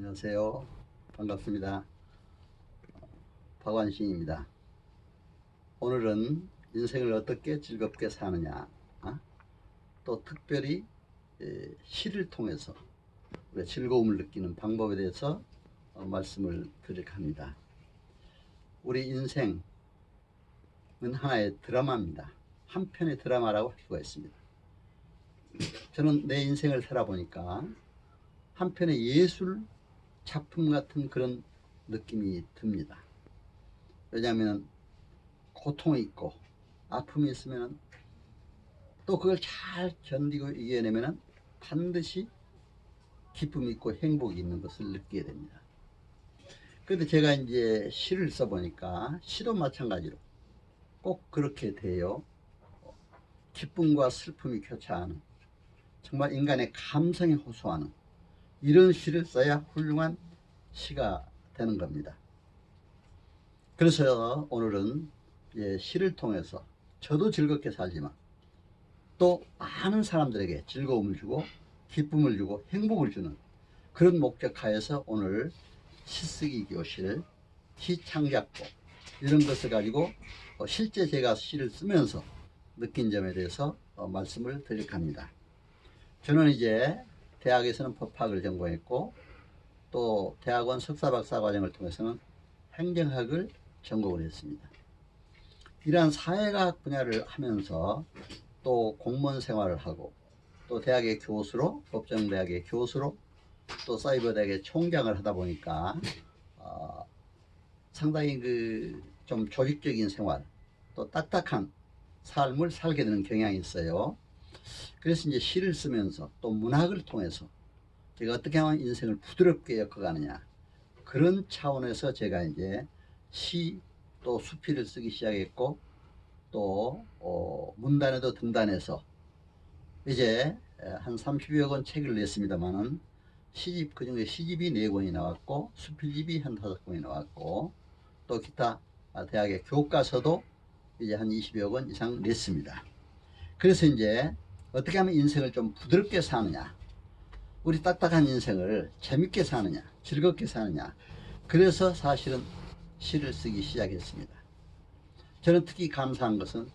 안녕하세요. 반갑습니다. 박완신입니다. 오늘은 인생을 어떻게 즐겁게 사느냐, 또 특별히 시를 통해서 우리가 즐거움을 느끼는 방법에 대해서 말씀을 드릴까 합니다. 우리 인생은 하나의 드라마입니다. 한 편의 드라마라고 할 수가 있습니다. 저는 내 인생을 살아보니까 한 편의 예술 작품 같은 그런 느낌이 듭니다. 왜냐하면 고통이 있고 아픔이 있으면 또 그걸 잘 견디고 이겨내면 반드시 기쁨이 있고 행복이 있는 것을 느끼게 됩니다. 그런데 제가 이제 시를 써보니까 시도 마찬가지로 꼭 그렇게 돼요. 기쁨과 슬픔이 교차하는, 정말 인간의 감성에 호소하는 이런 시를 써야 훌륭한 시가 되는 겁니다. 그래서 오늘은 시를 통해서 저도 즐겁게 살지만 또 많은 사람들에게 즐거움을 주고 기쁨을 주고 행복을 주는 그런 목적하에서 오늘 시쓰기 교실, 시창작법 이런 것을 가지고 실제 제가 시를 쓰면서 느낀 점에 대해서 말씀을 드릴까 합니다. 저는 이제 대학에서는 법학을 전공했고 또 대학원 석사 박사 과정을 통해서는 행정학을 전공을 했습니다. 이러한 사회과학 분야를 하면서 또 공무원 생활을 하고 또 대학의 교수로, 법정대학의 교수로 또 사이버대학의 총장을 하다 보니까 상당히 좀 조직적인 생활, 또 딱딱한 삶을 살게 되는 경향이 있어요. 그래서 이제 시를 쓰면서 또 문학을 통해서 제가 어떻게 하면 인생을 부드럽게 엮어가느냐, 그런 차원에서 제가 이제 시 또 수필을 쓰기 시작했고 또 문단에도 등단해서 이제 한 30여 권 책을 냈습니다만은 시집, 그중에 시집이 4권이 나왔고 수필집이 한 5권이 나왔고 또 기타 대학의 교과서도 이제 한 20여 권 이상 냈습니다. 그래서 이제 어떻게 하면 인생을 좀 부드럽게 사느냐, 우리 딱딱한 인생을 재밌게 사느냐, 즐겁게 사느냐, 그래서 사실은 시를 쓰기 시작했습니다. 저는 특히 감사한 것은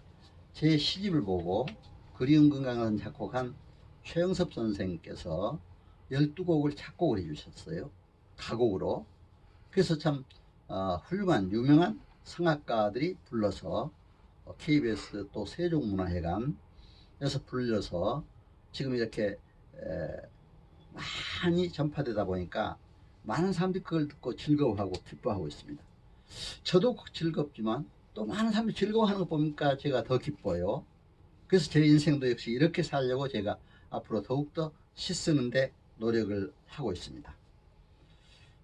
제 시집을 보고 그리운 건강을 작곡한 최영섭 선생님께서 12곡을 작곡을 해주셨어요. 가곡으로. 그래서 참 훌륭한 유명한 성악가들이 불러서 KBS 또 세종문화회관에서 불려서 지금 이렇게 많이 전파되다 보니까 많은 사람들이 그걸 듣고 즐거워하고 기뻐하고 있습니다. 저도 즐겁지만 또 많은 사람들이 즐거워하는 거 보니까 제가 더 기뻐요. 그래서 제 인생도 역시 이렇게 살려고 제가 앞으로 더욱더 시 쓰는데 노력을 하고 있습니다.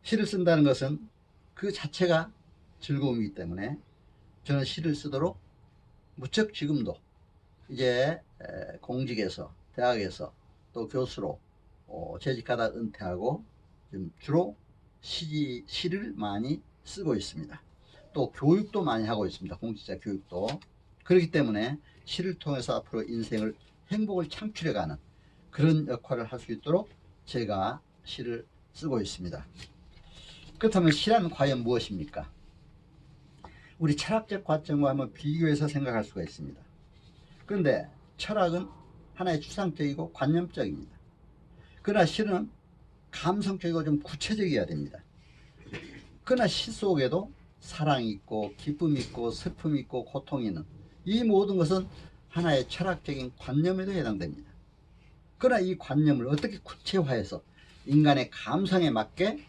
시를 쓴다는 것은 그 자체가 즐거움이기 때문에 저는 시를 쓰도록 무척 지금도 이제 공직에서, 대학에서 또 교수로 재직하다 은퇴하고 지금 주로 시를 많이 쓰고 있습니다. 또 교육도 많이 하고 있습니다. 공직자 교육도. 그렇기 때문에 시를 통해서 앞으로 인생을 행복을 창출해가는 그런 역할을 할 수 있도록 제가 시를 쓰고 있습니다. 그렇다면 시란 과연 무엇입니까? 우리 철학적 관점과 한번 비교해서 생각할 수가 있습니다. 그런데 철학은 하나의 추상적이고 관념적입니다. 그러나 시는 감성적이고 좀 구체적이어야 됩니다. 그러나 시 속에도 사랑이 있고 기쁨이 있고 슬픔이 있고 고통이 있는 이 모든 것은 하나의 철학적인 관념에도 해당됩니다. 그러나 이 관념을 어떻게 구체화해서 인간의 감성에 맞게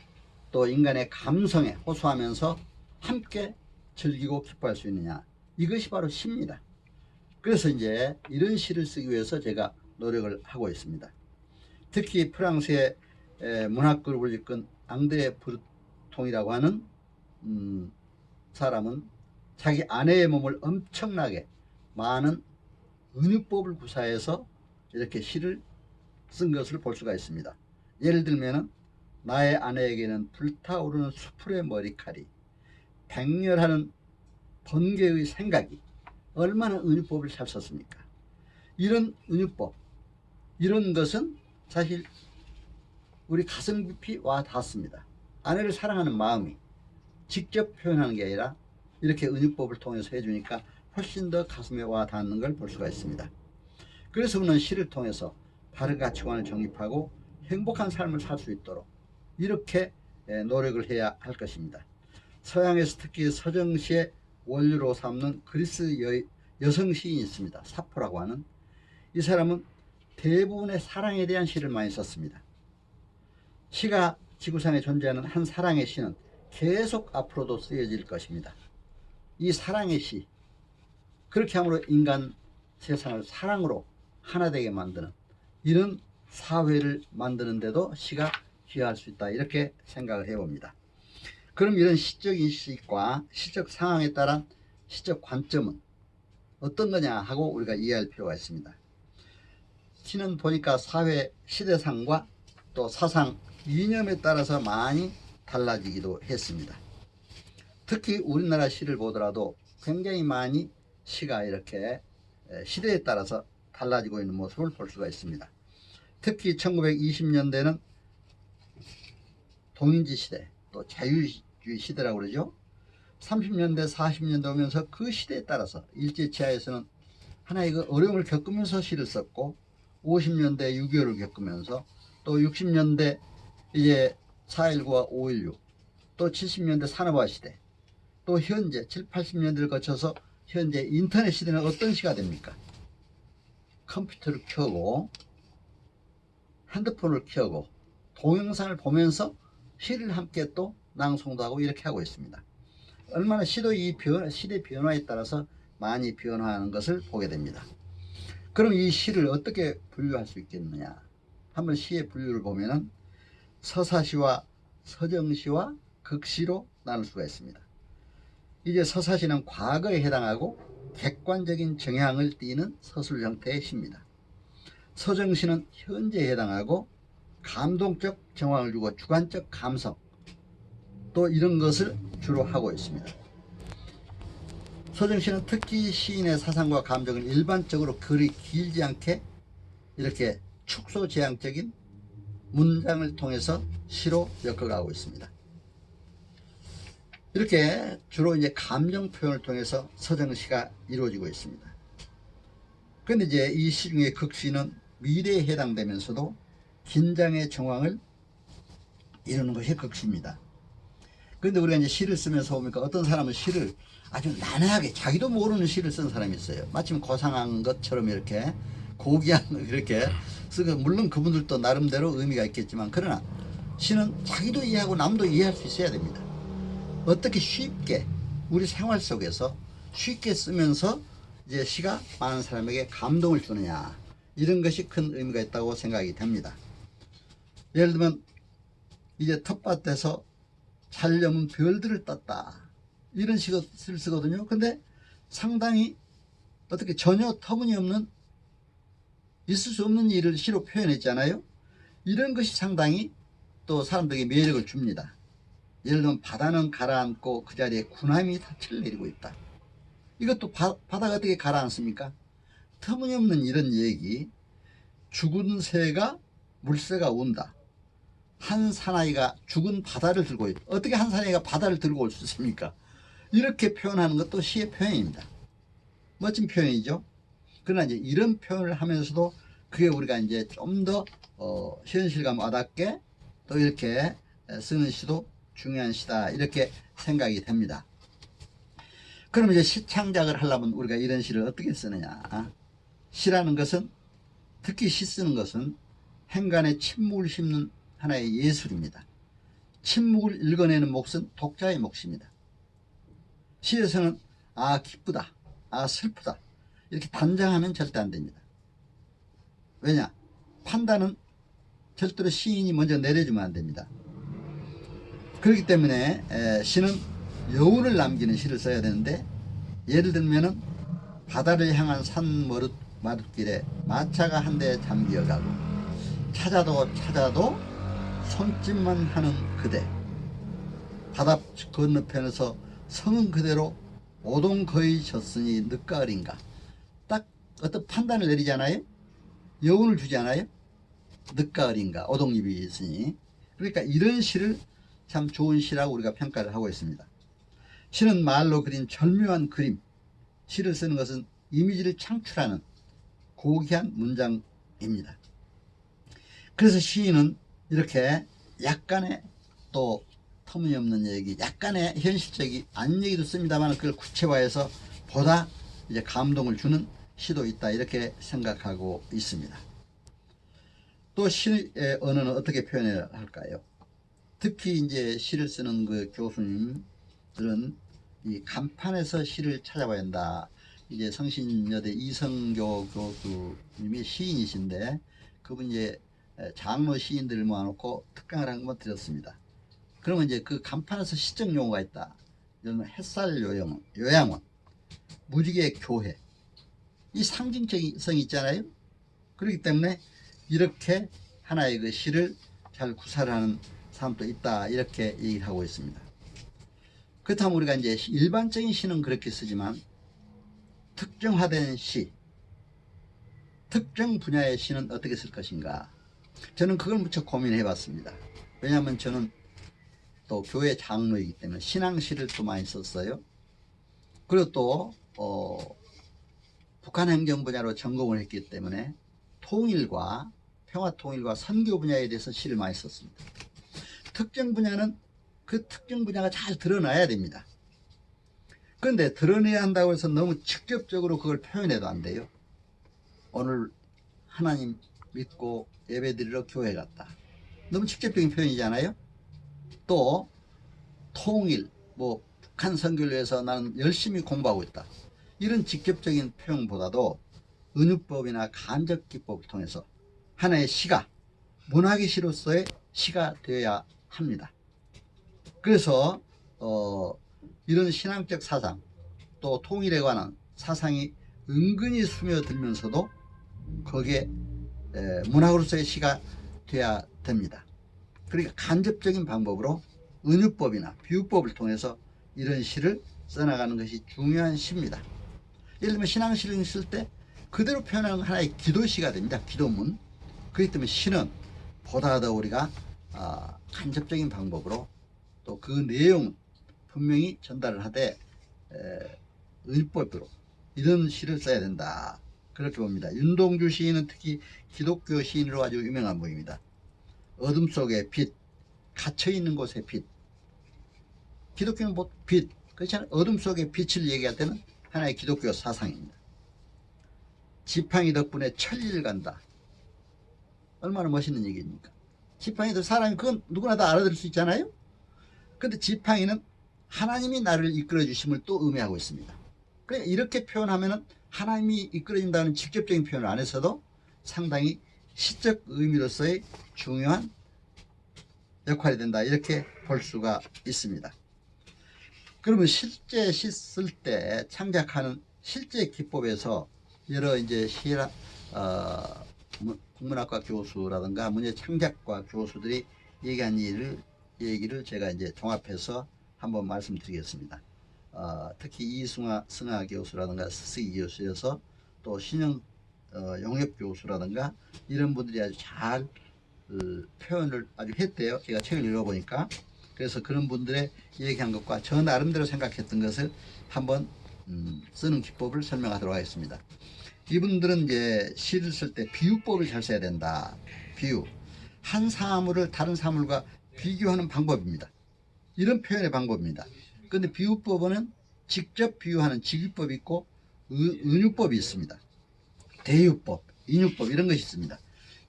또 인간의 감성에 호소하면서 함께 즐기고 기뻐할 수 있느냐, 이것이 바로 시입니다. 그래서 이제 이런 시를 쓰기 위해서 제가 노력을 하고 있습니다. 특히 프랑스의 문학 그룹을 이끈 앙드레 브루통이라고 하는 사람은 자기 아내의 몸을 엄청나게 많은 은유법을 구사해서 이렇게 시를 쓴 것을 볼 수가 있습니다. 예를 들면 나의 아내에게는 불타오르는 수풀의 머리칼이, 백렬하는 번개의 생각이, 얼마나 은유법을 잘 썼습니까? 이런 은유법, 이런 것은 사실 우리 가슴 깊이 와 닿습니다. 아내를 사랑하는 마음이 직접 표현하는 게 아니라 이렇게 은유법을 통해서 해주니까 훨씬 더 가슴에 와 닿는 걸 볼 수가 있습니다. 그래서 우리는 시를 통해서 바른 가치관을 정립하고 행복한 삶을 살 수 있도록 이렇게 노력을 해야 할 것입니다. 서양에서 특히 서정시의 원류로 삼는 그리스 여성 시인이 있습니다. 사포라고 하는. 이 사람은 대부분의 사랑에 대한 시를 많이 썼습니다. 시가 지구상에 존재하는 한 사랑의 시는 계속 앞으로도 쓰여질 것입니다. 이 사랑의 시, 그렇게 함으로 인간 세상을 사랑으로 하나 되게 만드는 이런 사회를 만드는데도 시가 기여할 수 있다, 이렇게 생각을 해봅니다. 그럼 이런 시적 인식과 시적 상황에 따른 시적 관점은 어떤 거냐 하고 우리가 이해할 필요가 있습니다. 시는 보니까 사회 시대상과 또 사상 이념에 따라서 많이 달라지기도 했습니다. 특히 우리나라 시를 보더라도 굉장히 많이 시가 이렇게 시대에 따라서 달라지고 있는 모습을 볼 수가 있습니다. 특히 1920년대는 동인지 시대, 또 자유주의 시대라고 그러죠. 30년대 40년대 오면서 그 시대에 따라서 일제치하에서는 하나의 그 어려움을 겪으면서 시를 썼고, 50년대 6.25를 겪으면서, 또 60년대 이제 4.19와 5.16, 또 70년대 산업화 시대, 또 현재 7, 80년대를 거쳐서 현재 인터넷 시대는 어떤 시가 됩니까? 컴퓨터를 켜고 핸드폰을 켜고 동영상을 보면서 시를 함께 또 낭송도 하고 이렇게 하고 있습니다. 얼마나 시도 이 시대 변화에 따라서 많이 변화하는 것을 보게 됩니다. 그럼 이 시를 어떻게 분류할 수 있겠느냐? 한번 시의 분류를 보면은 서사시와 서정시와 극시로 나눌 수가 있습니다. 이제 서사시는 과거에 해당하고 객관적인 정향을 띠는 서술 형태의 시입니다. 서정시는 현재에 해당하고 감동적 정황을 주고 주관적 감성, 또 이런 것을 주로 하고 있습니다. 서정시는 특히 시인의 사상과 감정을 일반적으로 그리 길지 않게 이렇게 축소제향적인 문장을 통해서 시로 엮어가고 있습니다. 이렇게 주로 이제 감정 표현을 통해서 서정시가 이루어지고 있습니다. 그런데 이제 이 시 중에 극시는 미래에 해당되면서도 긴장의 정황을 이루는 것이 극시입니다. 그런데 우리가 이제 시를 쓰면서 보니까 어떤 사람은 시를 아주 난해하게 자기도 모르는 시를 쓴 사람이 있어요. 마침 고상한 것처럼 이렇게 고귀한 이렇게 쓰고, 물론 그분들도 나름대로 의미가 있겠지만, 그러나 시는 자기도 이해하고 남도 이해할 수 있어야 됩니다. 어떻게 쉽게 우리 생활 속에서 쉽게 쓰면서 이제 시가 많은 사람에게 감동을 주느냐, 이런 것이 큰 의미가 있다고 생각이 됩니다. 예를 들면 이제 텃밭에서 살려면 별들을 떴다, 이런 식을 쓰거든요. 근데 상당히 어떻게 전혀 터무니없는 있을 수 없는 일을 시로 표현했잖아요. 이런 것이 상당히 또 사람들에게 매력을 줍니다. 예를 들면 바다는 가라앉고 그 자리에 군함이 닻을 내리고 있다. 이것도 바다가 어떻게 가라앉습니까? 터무니없는 이런 얘기. 죽은 새가 물새가 온다. 한 사나이가 죽은 바다를 들고 있다. 어떻게 한 사나이가 바다를 들고 올 수 있습니까? 이렇게 표현하는 것도 시의 표현입니다. 멋진 표현이죠. 그러나 이제 이런 표현을 하면서도 그게 우리가 이제 좀 더 현실감 와닿게 또 이렇게 쓰는 시도 중요한 시다, 이렇게 생각이 됩니다. 그럼 이제 시 창작을 하려면 우리가 이런 시를 어떻게 쓰느냐? 시라는 것은, 특히 시 쓰는 것은 행간에 침묵을 심는 하나의 예술입니다. 침묵을 읽어내는 몫은 독자의 몫입니다. 시에서는 아 기쁘다, 아 슬프다, 이렇게 단정하면 절대 안 됩니다. 왜냐? 판단은 절대로 시인이 먼저 내려주면 안 됩니다. 그렇기 때문에 시는 여운을 남기는 시를 써야 되는데, 예를 들면은 바다를 향한 산 마룻길에 마차가 한 대 잠기어가고 찾아도 손짓만 하는 그대, 바다 건너편에서 성은 그대로 오동 거의 졌으니 늦가을인가. 딱 어떤 판단을 내리잖아요. 여운을 주지 않아요. 늦가을인가 오동잎이 있으니, 그러니까 이런 시를 참 좋은 시라고 우리가 평가를 하고 있습니다. 시는 말로 그린 절묘한 그림, 시를 쓰는 것은 이미지를 창출하는 고귀한 문장입니다. 그래서 시인은 이렇게 약간의 또 터무니없는 얘기, 약간의 현실적이 아닌 얘기도 씁니다만 그걸 구체화해서 보다 이제 감동을 주는 시도 있다, 이렇게 생각하고 있습니다. 또 시의 언어는 어떻게 표현해야 할까요? 특히 이제 시를 쓰는 그 교수님들은 이 간판에서 시를 찾아봐야 한다. 이제 성신여대 이성교 교수님이 시인이신데, 그분 이제 장로 시인들을 모아놓고 특강을 한 번 드렸습니다. 그러면 이제 그 간판에서 시적 용어가 있다. 이런 햇살 요양원, 무지개 교회, 이 상징성이 있잖아요. 그렇기 때문에 이렇게 하나의 그 시를 잘 구사를 하는 사람도 있다, 이렇게 얘기를 하고 있습니다. 그렇다면 우리가 이제 일반적인 시는 그렇게 쓰지만 특정화된 시, 특정 분야의 시는 어떻게 쓸 것인가, 저는 그걸 무척 고민해 봤습니다. 왜냐하면 저는 또 교회 장로이기 때문에 신앙시를 또 많이 썼어요. 그리고 또 북한 행정 분야로 전공을 했기 때문에 통일과 평화통일과 선교 분야에 대해서 시를 많이 썼습니다. 특정 분야는 그 특정 분야가 잘 드러나야 됩니다. 그런데 드러내야 한다고 해서 너무 직접적으로 그걸 표현해도 안 돼요. 오늘 하나님 믿고 예배드리러 교회 갔다, 너무 직접적인 표현이잖아요. 또 통일, 뭐 북한 선교를 위해서 나는 열심히 공부하고 있다, 이런 직접적인 표현보다도 은유법이나 간접기법을 통해서 하나의 시가 문학의 시로서의 시가 되어야 합니다. 그래서 이런 신앙적 사상, 또 통일에 관한 사상이 은근히 스며들면서도 거기에 문학으로서의 시가 되어야 됩니다. 그러니까 간접적인 방법으로 은유법이나 비유법을 통해서 이런 시를 써나가는 것이 중요한 시입니다. 예를 들면 신앙시를 쓸 때 그대로 표현하는 하나의 기도시가 됩니다. 기도문. 그렇기 때문에 시는 보다 더 우리가 간접적인 방법으로 또 그 내용 분명히 전달을 하되 은유법으로 이런 시를 써야 된다, 그렇게 봅니다. 윤동주 시인은 특히 기독교 시인으로 아주 유명한 분입니다. 어둠 속의 빛, 갇혀있는 곳의 빛. 기독교는 뭐 빛, 그렇잖아요. 어둠 속의 빛을 얘기할 때는 하나의 기독교 사상입니다. 지팡이 덕분에 천리를 간다. 얼마나 멋있는 얘기입니까? 지팡이도 사람이 그건 누구나 다 알아들을 수 있잖아요. 그런데 지팡이는 하나님이 나를 이끌어 주심을 또 의미하고 있습니다. 그러니까 이렇게 표현하면은 하나님이 이끌어준다는 직접적인 표현을 안 했어도 상당히 시적 의미로서의 중요한 역할이 된다, 이렇게 볼 수가 있습니다. 그러면 실제 시 쓸 때 창작하는 실제 기법에서 여러 이제 국문학과 교수라든가 문예 창작과 교수들이 얘기한 얘기를 제가 이제 종합해서 한번 말씀드리겠습니다. 특히 이승하 교수라든가 스승 교수여서 또 신영 용엽 교수라든가 이런 분들이 아주 잘 표현을 아주 했대요. 제가 책을 읽어보니까. 그래서 그런 분들의 얘기한 것과 저 나름대로 생각했던 것을 한번 쓰는 기법을 설명하도록 하겠습니다. 이분들은 이제 시를 쓸 때 비유법을 잘 써야 된다. 비유. 한 사물을 다른 사물과 비교하는 방법입니다. 이런 표현의 방법입니다. 그런데 비유법은 직접 비유하는 직유법이 있고 은유법이 있습니다. 대유법, 인유법 이런 것이 있습니다.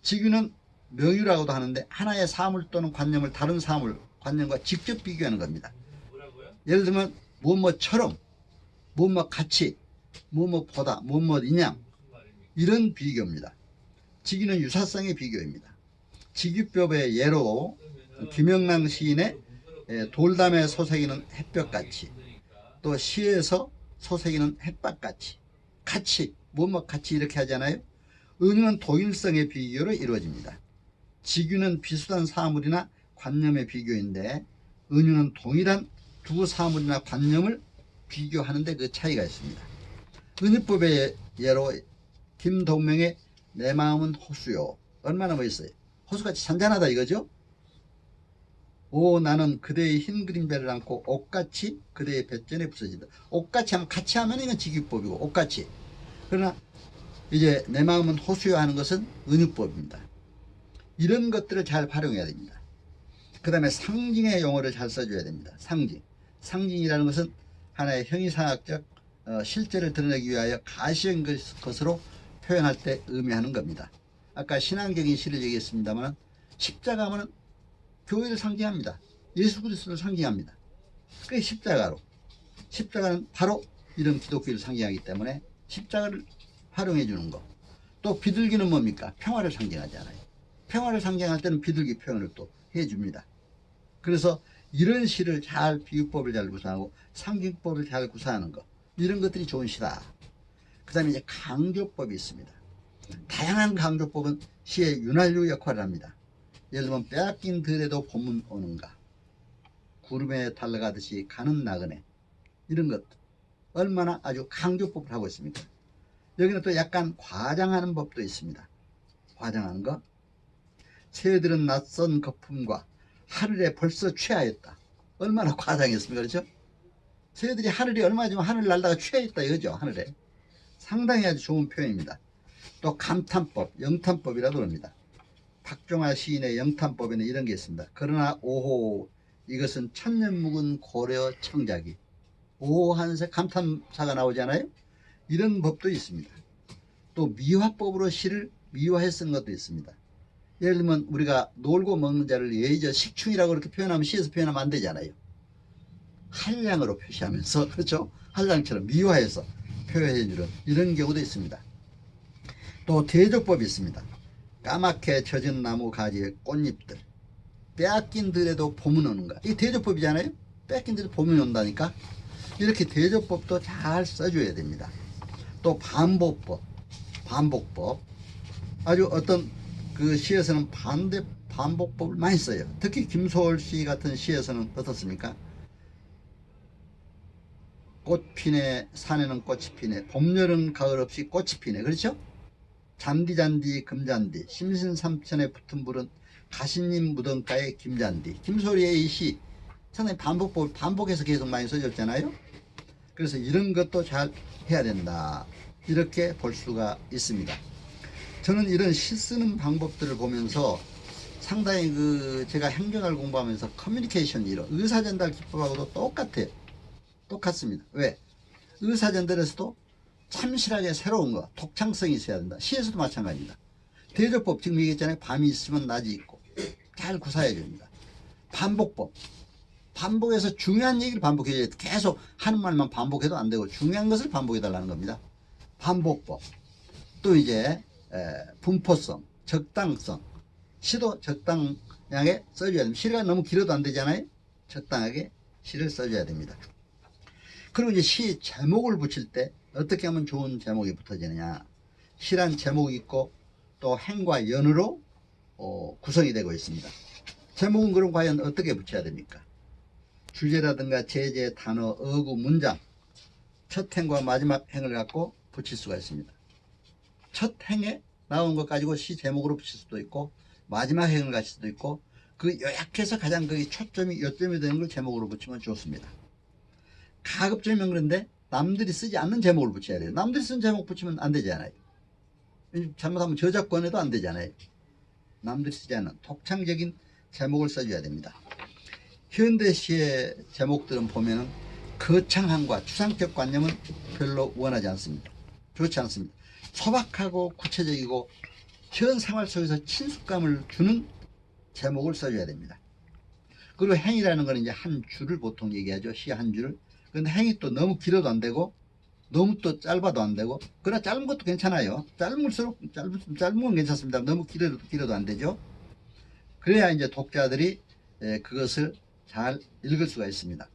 직유는 명유라고도 하는데 하나의 사물 또는 관념을 다른 사물, 관념과 직접 비교하는 겁니다. 예를 들면 무엇처럼, 무엇 같이, 무엇보다, 무엇 인양, 이런 비교입니다. 직유는 유사성의 비교입니다. 직유법의 예로 김영랑 시인의 돌담에 소새기는 햇볕같이, 또 시에서 소새기는 햇밭같이, 같이, 무엇 같이 이렇게 하잖아요. 은유는 동일성의 비교로 이루어집니다. 직유는 비슷한 사물이나 관념의 비교인데 은유는 동일한 두 사물이나 관념을 비교하는데 그 차이가 있습니다. 은유법의 예로 김동명의 내 마음은 호수요, 얼마나 멋있어요. 호수같이 잔잔하다 이거죠. 오 나는 그대의 흰 그림자를 안고 옷같이 그대의 뱃전에 부서진다. 옷같이 하면 같이 하면 이건 직유법이고 옷같이. 그러나 이제 내 마음은 호수여 하는 것은 은유법입니다. 이런 것들을 잘 활용해야 됩니다. 그 다음에 상징의 용어를 잘 써줘야 됩니다. 상징이라는 것은 하나의 형이상학적 실제를 드러내기 위하여 가시적인 것으로 표현할 때 의미하는 겁니다. 아까 신앙적인 시를 얘기했습니다만 십자가 하면 교회를 상징합니다. 예수 그리스도를 상징합니다. 그게 십자가는 바로 이런 기독교를 상징하기 때문에 십자가를 활용해 주는 거. 또 비둘기는 뭡니까? 평화를 상징하잖아요. 평화를 상징할 때는 비둘기 표현을 또 해줍니다. 그래서 이런 시를 잘 비유법을 잘 구사하고 상징법을 잘 구사하는 것, 이런 것들이 좋은 시다. 그 다음에 이제 강조법이 있습니다. 다양한 강조법은 시의 윤활유 역할을 합니다. 예를 들면 빼앗긴 들에도 봄은 오는가, 구름에 달려가듯이 가는 나그네, 이런 것 얼마나 아주 강조법을 하고 있습니까? 여기는 또 약간 과장하는 법도 있습니다. 과장하는 것. 새들은 낯선 거품과 하늘에 벌써 취하였다. 얼마나 과장했습니까? 그렇죠? 새들이 하늘이 얼마 전에 하늘 날다가 취하였다 이거죠. 하늘에. 상당히 아주 좋은 표현입니다. 또 감탄법, 영탄법이라고 합니다. 박종화 시인의 영탄법에는 이런 게 있습니다. 그러나 오호, 이것은 천년 묵은 고려 청자기. 오호한새 감탄사가 나오잖아요. 이런 법도 있습니다. 또 미화법으로 시를 미화해 쓴 것도 있습니다. 예를 들면 우리가 놀고 먹는 자를 예의저 식충이라고 그렇게 표현하면 시에서 표현하면 안 되잖아요. 한량으로 표시하면서 그렇죠? 한량처럼 미화해서 표현해 주는 이런 경우도 있습니다. 또 대조법이 있습니다. 까맣게 젖은 나무 가지의 꽃잎들, 빼앗긴 들에도 봄은 오는가. 이게 대조법이잖아요. 빼앗긴 들에도 봄이 온다니까. 이렇게 대조법도 잘 써줘야 됩니다. 또 반복법, 아주 어떤 그 시에서는 반복법을 많이 써요. 특히 김소월 시 같은 시에서는 어떻습니까? 꽃 피네, 산에는 꽃이 피네, 봄, 여름, 가을 없이 꽃이 피네. 그렇죠? 잔디 금잔디, 심신삼천에 붙은 불은 가시님 무덤가에 김잔디. 김소리의 이 시 상당히 반복해서 계속 많이 써졌잖아요. 그래서 이런 것도 잘 해야 된다, 이렇게 볼 수가 있습니다. 저는 이런 시 쓰는 방법들을 보면서 상당히 제가 행정학을 공부하면서 커뮤니케이션 이론, 의사전달 기법하고도 똑같습니다. 왜? 의사전달에서도 참실하게 새로운 거, 독창성이 있어야 된다. 시에서도 마찬가지입니다. 대조법, 지금 얘기했잖아요. 밤이 있으면 낮이 있고, 잘 구사해야 됩니다. 반복법, 반복해서 중요한 얘기를 반복해야 돼요. 계속 하는 말만 반복해도 안 되고 중요한 것을 반복해 달라는 겁니다. 반복법. 또 이제 분포성, 적당성. 시도 적당하게 써줘야 됩니다. 시가 너무 길어도 안 되잖아요. 적당하게 시를 써줘야 됩니다. 그리고 이제 시 제목을 붙일 때 어떻게 하면 좋은 제목이 붙어지느냐. 시란 제목이 있고 또 행과 연으로 구성이 되고 있습니다. 제목은 그럼 과연 어떻게 붙여야 됩니까? 주제라든가 제재, 단어, 어구, 문장, 첫 행과 마지막 행을 갖고 붙일 수가 있습니다. 첫 행에 나온 것 가지고 시 제목으로 붙일 수도 있고, 마지막 행을 가질 수도 있고, 그 요약해서 가장 거기 초점이 요점이 되는 걸 제목으로 붙이면 좋습니다. 가급적이면 그런데 남들이 쓰지 않는 제목을 붙여야 돼요. 남들이 쓴 제목 붙이면 안 되잖아요. 잘못하면 저작권에도 안 되잖아요. 남들이 쓰지 않는 독창적인 제목을 써줘야 됩니다. 현대시의 제목들은 보면은 거창함과 추상적 관념은 별로 원하지 않습니다. 좋지 않습니다. 소박하고 구체적이고 현 생활 속에서 친숙감을 주는 제목을 써줘야 됩니다. 그리고 행이라는 것은 이제 한 줄을 보통 얘기하죠. 시 한 줄을. 그런데 행이 또 너무 길어도 안 되고 너무 또 짧아도 안 되고, 그러나 짧은 것도 괜찮아요. 짧을수록 짧은 건 괜찮습니다. 너무 길어도 안 되죠. 그래야 이제 독자들이 그것을 잘 읽을 수가 있습니다.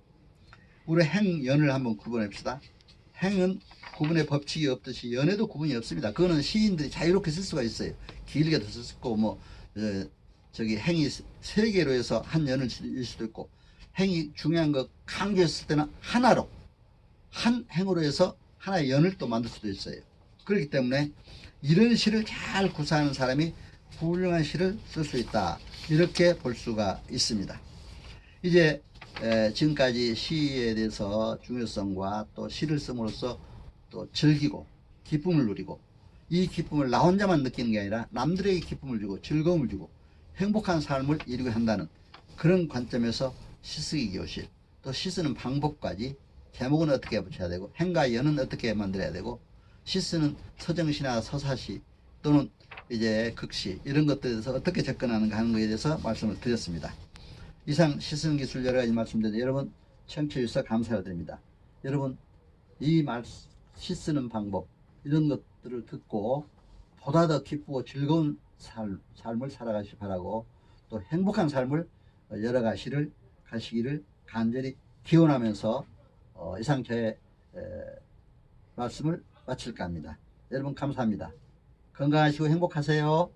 우리 행, 연을 한번 구분해 봅시다. 행은 구분의 법칙이 없듯이 연에도 구분이 없습니다. 그거는 시인들이 자유롭게 쓸 수가 있어요. 길게도 쓸 수 있고, 행이 세 개로 해서 한 연을 쓸 수도 있고, 행이 중요한 거 강조했을 때는 하나로, 한 행으로 해서 하나의 연을 또 만들 수도 있어요. 그렇기 때문에 이런 시를 잘 구사하는 사람이 훌륭한 시를 쓸 수 있다. 이렇게 볼 수가 있습니다. 이제 지금까지 시에 대해서 중요성과 또 시를 씀으로써 또 즐기고 기쁨을 누리고, 이 기쁨을 나 혼자만 느끼는 게 아니라 남들에게 기쁨을 주고 즐거움을 주고 행복한 삶을 이루게 한다는 그런 관점에서 시쓰기 교실, 또 시쓰는 방법까지, 제목은 어떻게 붙여야 되고 행과 연은 어떻게 만들어야 되고, 시쓰는 서정시나 서사시 또는 이제 극시 이런 것들에 대해서 어떻게 접근하는가 하는 것에 대해서 말씀을 드렸습니다. 이상 시쓰는 기술 여러 가지 말씀드렸는데 여러분 청취해 주셔서 감사드립니다. 여러분 이 시쓰는 방법 이런 것들을 듣고 보다 더 기쁘고 즐거운 삶을 살아가시기 바라고, 또 행복한 삶을 가시기를 간절히 기원하면서 이상 제 말씀을 마칠까 합니다. 여러분 감사합니다. 건강하시고 행복하세요.